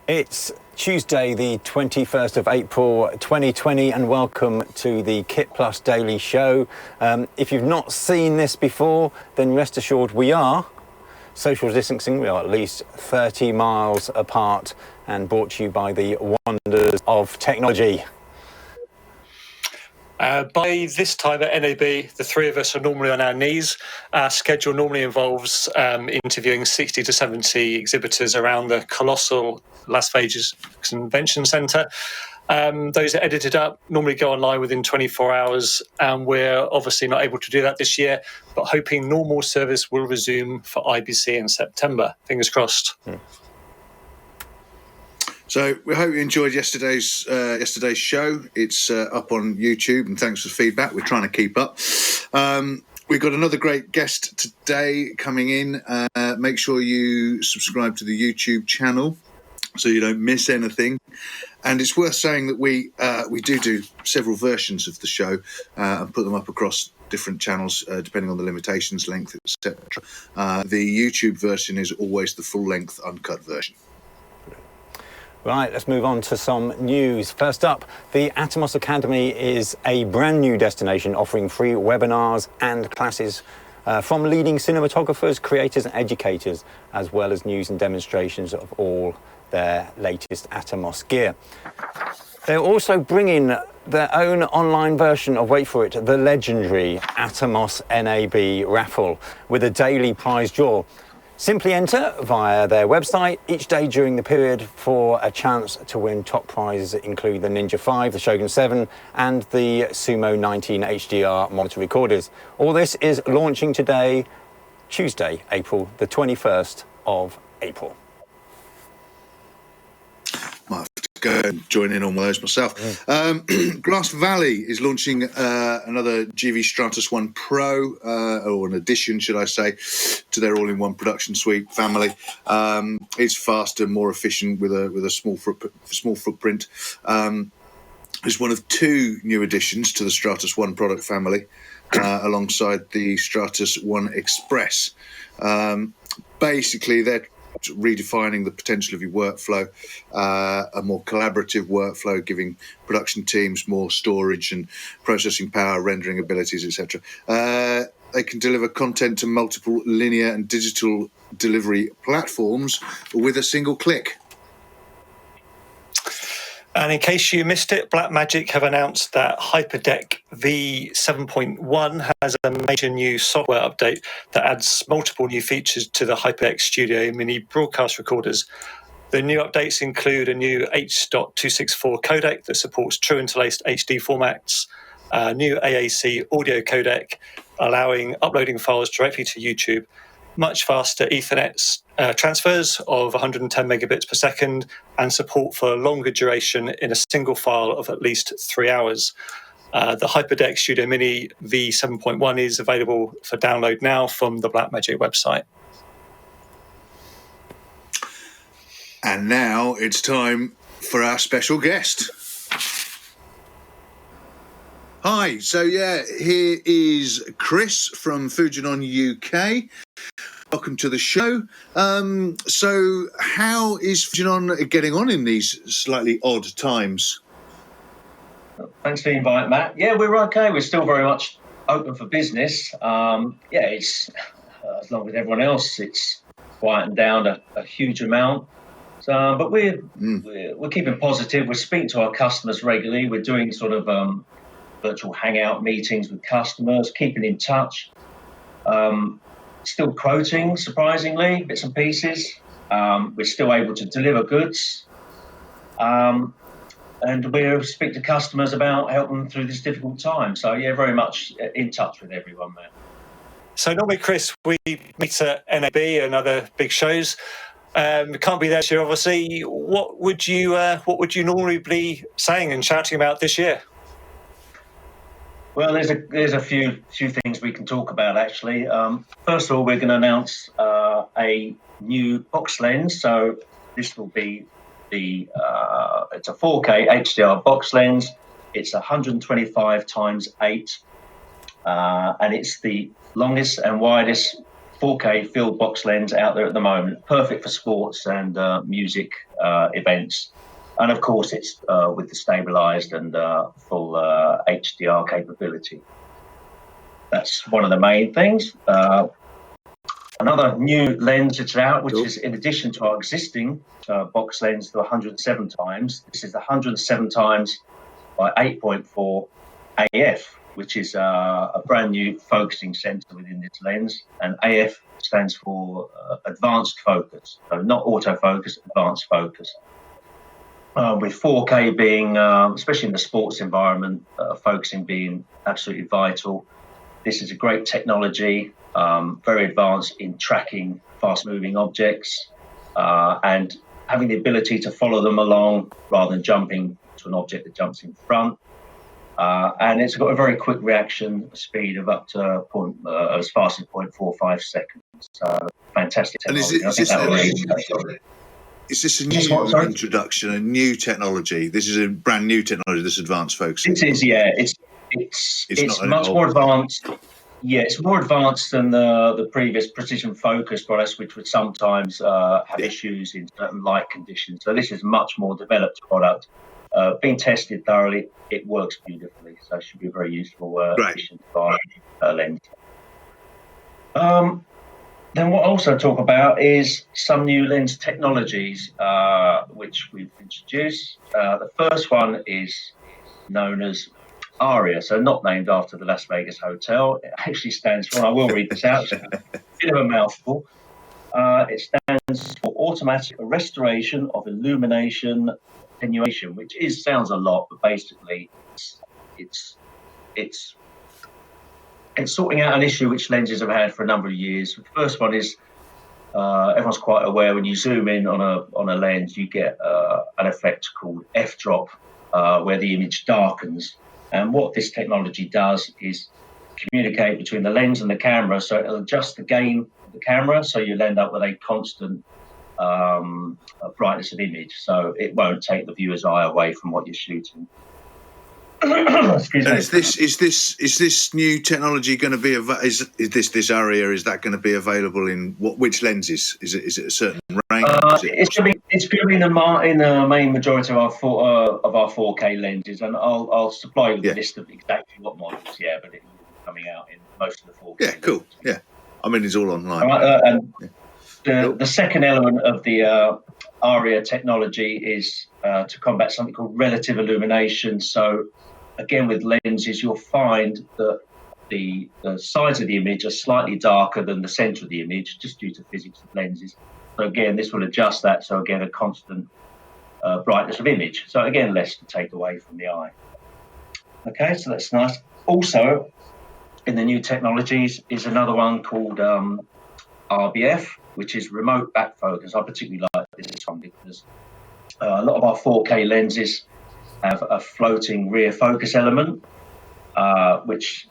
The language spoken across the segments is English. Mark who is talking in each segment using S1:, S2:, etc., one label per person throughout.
S1: It's Tuesday, the 21st of April 2020, and welcome to the KitPlus Daily show. If you've not seen this before, then rest assured we are social distancing. We are at least 30 miles apart, and brought to you by the wonders of technology.
S2: By this time at NAB, the three of us are normally on our knees. Our schedule normally involves interviewing 60 to 70 exhibitors around the colossal Las Vegas Convention Centre. Those are edited up, normally go online within 24 hours, and we're obviously not able to do that this year, but hoping normal service will resume for IBC in September. Fingers crossed.
S3: So we hope you enjoyed yesterday's show. It's up on YouTube, and thanks for feedback. We're trying to keep up. We've got another great guest today coming in. Make sure you subscribe to the YouTube channel so you don't miss anything. And it's worth saying that we do several versions of the show and put them up across different channels depending on the limitations, length, etc. The YouTube version is always the full-length uncut version.
S1: Right, let's move on to some news. First up, the ATOMOS Academy is a brand new destination offering free webinars and classes from leading cinematographers, creators and educators, as well as news and demonstrations of all their latest ATOMOS gear. They're also bringing their own online version of, wait for it, the legendary ATOMOS NAB raffle with a daily prize draw. Simply enter via their website each day during the period for a chance to win. Top prizes include the Ninja 5, the Shogun 7 and the Sumo 19 HDR monitor recorders. All this is launching today, Tuesday, April the 21st of April.
S3: Might have to go and join in on one of those myself. Grass Valley is launching another GV Stratus 1 Pro, or an addition, should I say, to their all-in-one production suite family. It's faster, more efficient with a small footprint. It's one of two new additions to the Stratus 1 product family, alongside the Stratus 1 Express. Basically, they're redefining the potential of your workflow, a more collaborative workflow, giving production teams more storage and processing power, rendering abilities, etc. They can deliver content to multiple linear and digital delivery platforms with a single click.
S2: And in case you missed it, Blackmagic have announced that HyperDeck V7.1 has a major new software update that adds multiple new features to the HyperDeck Studio Mini broadcast recorders. The new updates include a new H.264 codec that supports true interlaced HD formats, a new AAC audio codec allowing uploading files directly to YouTube, much faster Ethernet transfers of 110 megabits per second, and support for longer duration in a single file of at least 3 hours. The HyperDeck Studio Mini V7.1 is available for download now from the Blackmagic website.
S3: And now it's time for our special guest. Hi, so here is Chris from Fujinon UK. Welcome to the show. So how is Fujinon getting on in these slightly odd times?
S4: Thanks for the invite, Matt. Yeah, we're okay. We're still very much open for business. It's as long as everyone else, it's quietened down a huge amount. So, but we're keeping positive. We're speaking to our customers regularly. We're doing sort of virtual hangout meetings with customers, keeping in touch. Still quoting, surprisingly, bits and pieces. We're still able to deliver goods. And we'll speak to customers about helping them through this difficult time. So, yeah, very much in touch with everyone, man.
S2: So normally, Chris, we meet at NAB and other big shows. We can't be there this year, obviously. What would you normally be saying and shouting about this year?
S4: Well, there's a few things we can talk about, actually. First of all, we're going to announce a new box lens. So this will be it's a 4K HDR box lens. It's 125x8, and it's the longest and widest 4K field box lens out there at the moment, perfect for sports and music events. And of course, it's with the stabilized and full HDR capability. That's one of the main things. Another new lens that's out, which is in addition to our existing box lens, the 107 times. This is the 107 times by 8.4 AF, which is a brand new focusing sensor within this lens. And AF stands for Advanced Focus, so not autofocus, Advanced Focus. With 4K being, especially in the sports environment, focusing being absolutely vital. This is a great technology, very advanced in tracking fast-moving objects and having the ability to follow them along rather than jumping to an object that jumps in front. And it's got a very quick reaction speed of up to as fast as 0.45 seconds. So fantastic technology.
S3: And is this a new introduction, a new technology? This is a brand new technology, this advanced focusing?
S4: It is, yeah. It's much more advanced. Yeah, it's more advanced than the previous precision focus products, which would sometimes have issues in certain light conditions. So this is a much more developed product. Being tested thoroughly, it works beautifully. So it should be a very useful addition to our lens. Then what I'll also talk about is some new lens technologies which we've introduced. The first one is known as ARIA, so not named after the Las Vegas hotel. It actually stands for, and I will read this out, it's a bit of a mouthful. It stands for Automatic Restoration of Illumination Attenuation, which sounds a lot, but basically it's sorting out an issue which lenses have had for a number of years. The first one is everyone's quite aware when you zoom in on a lens, you get an effect called f-drop, where the image darkens. And what this technology does is communicate between the lens and the camera, so it'll adjust the gain of the camera, so you'll end up with a constant brightness of image. So it won't take the viewer's eye away from what you're shooting. Excuse me.
S3: Is this new technology going to be is this ARIA? Is that going to be available in which lenses? Is it a certain range?
S4: It's going to be in the main majority of our 4K lenses, and I'll supply you with a list of exactly what models. Yeah, but it will be coming out in most of the 4K.
S3: Yeah, cool.
S4: Lenses.
S3: Yeah, I mean it's all online.
S4: The second element of the ARIA technology is to combat something called relative illumination. So again, with lenses, you'll find that the sides of the image are slightly darker than the center of the image, just due to physics of lenses. So again, this will adjust that. So again, a constant brightness of image. So again, less to take away from the eye. Okay, so that's nice. Also, in the new technologies is another one called RBF, which is Remote Back Focus. I particularly like this one because a lot of our 4K lenses have a floating rear focus element, which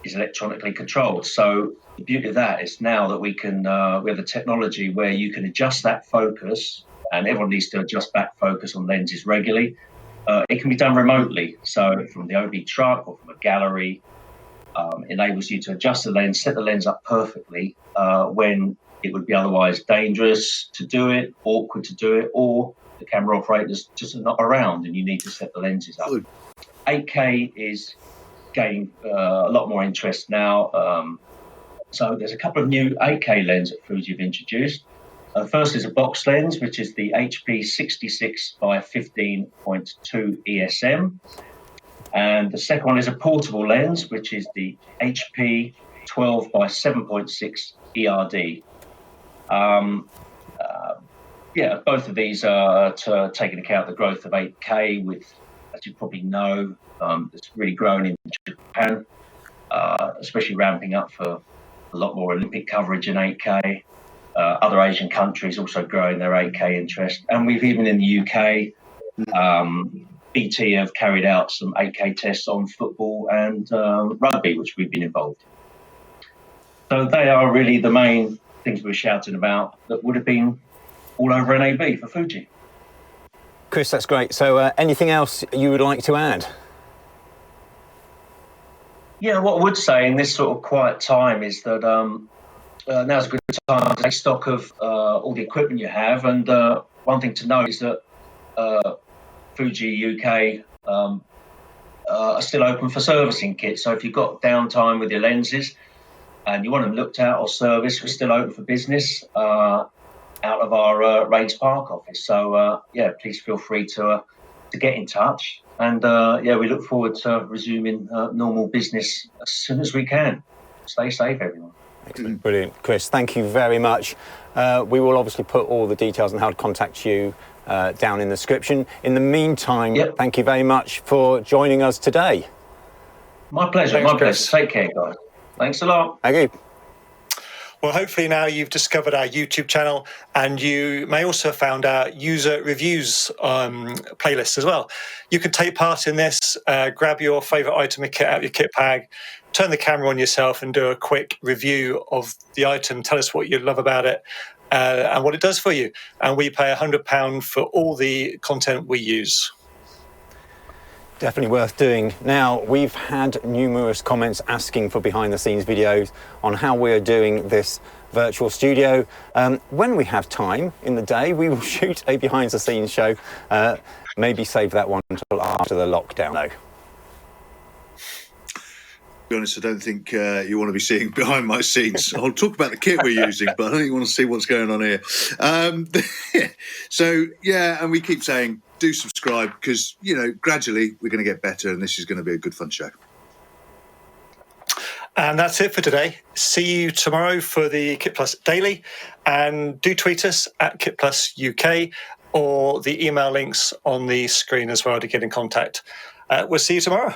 S4: is electronically controlled. So the beauty of that is now that we have the technology where you can adjust that focus, and everyone needs to adjust back focus on lenses regularly. It can be done remotely. So from the OB truck or from a gallery, enables you to adjust the lens, set the lens up perfectly when it would be otherwise dangerous to do it, awkward to do it, or the camera operator's just not around and you need to set the lenses up. 8K is gaining a lot more interest now. So there's a couple of new 8K lenses that Fuji have introduced. First is a box lens, which is the HP 66 by 15.2 ESM. And the second one is a portable lens, which is the HP 12 by 7.6 ERD. Both of these are to take into account the growth of 8K, with, as you probably know, it's really grown in Japan, especially ramping up for a lot more Olympic coverage in 8K. Other Asian countries also growing their 8K interest. And we've even in the UK, BT have carried out some 8K tests on football and rugby, which we've been involved in. So they are really the main things we're shouting about that would have been all over NAB for Fuji.
S1: Chris, that's great. So anything else you would like to add?
S4: Yeah, what I would say in this sort of quiet time is that now's a good time to take stock of all the equipment you have. And one thing to note is that Fuji UK are still open for servicing kits. So if you've got downtime with your lenses and you want them looked at or serviced, we're still open for business out of our Raids Park office. So please feel free to get in touch. And we look forward to resuming normal business as soon as we can. Stay safe, everyone.
S1: Excellent. Brilliant. Chris, thank you very much. We will obviously put all the details on how to contact you down in the description. In the meantime, Thank you very much for joining us today.
S4: My pleasure.
S2: Thanks,
S4: my
S2: Chris.
S4: pleasure. Take care, guys. Thanks a lot.
S1: Thank you.
S2: Well, hopefully now you've discovered our YouTube channel, and you may also have found our user reviews playlist as well. You can take part in this, grab your favourite item of kit out of your kit bag, turn the camera on yourself and do a quick review of the item, tell us what you love about it and what it does for you. And we pay £100 for all the content we use.
S1: Definitely worth doing. Now, we've had numerous comments asking for behind-the-scenes videos on how we're doing this virtual studio. When we have time in the day, we will shoot a behind-the-scenes show. Maybe save that one until after the lockdown, though.
S3: To be honest, I don't think you want to be seeing behind my scenes. I'll talk about the kit we're using, but I don't think you want to see what's going on here. And we keep saying, do subscribe, because, gradually we're going to get better and this is going to be a good fun show.
S2: And that's it for today. See you tomorrow for the KitPlus Daily, and do tweet us at KitPlus UK or the email links on the screen as well to get in contact. We'll see you tomorrow.